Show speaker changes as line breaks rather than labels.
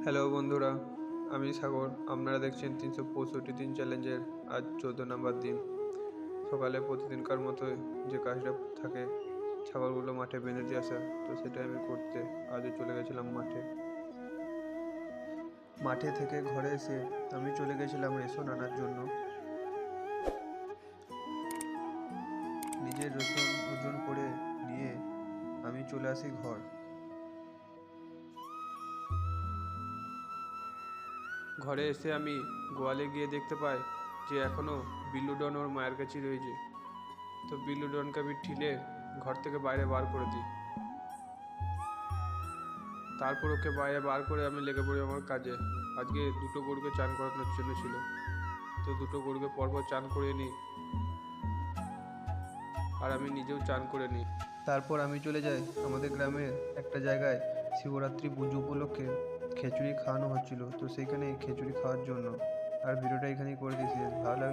Hello বন্ধুরা, আমি সাগর। আপনারা দেখছেন 365 দিন চ্যালেঞ্জের আজ 14 নম্বর দিন। সকালে প্রতিদিনকার মতো যে কাজটা থাকে, ছাগলগুলো মাঠে বেঁধে দিয়ে আসা, তো সেটাই আমি করতে আজও চলে গেছিলাম মাঠে। মাঠে থেকে ঘরে এসে আমি চলে গেছিলাম রেশন আনার জন্য। নিজের রেশন ওজন করে নিয়ে আমি চলে আসি ঘরে এসে আমি গোয়ালে গিয়ে দেখতে পাই যে এখনও বিল্লুডন ওর মায়ের কাছেই রয়েছে। তো বিল্লুডনকে আমি ঠিলে ঘর থেকে বাইরে বার করে দিই। তারপর ওকে বাইরে বার করে আমি লেগে পড়ি আমার কাজে। আজকে দুটো গরুকে চান করানোর জন্য ছিল, তো দুটো গরুকে পরপর চান করে নিই, আর আমি নিজেও চান করে নিই। তারপর আমি চলে যাই আমাদের গ্রামের একটা জায়গায়। শিবরাত্রি পুজো উপলক্ষে খিচুড়ি খাওয়ানো হচ্ছিল, তো সেইখানে খিচুড়ি খাওয়ার জন্য। আর ভিডিওটা এখানেই করে দিয়েছি। ভালো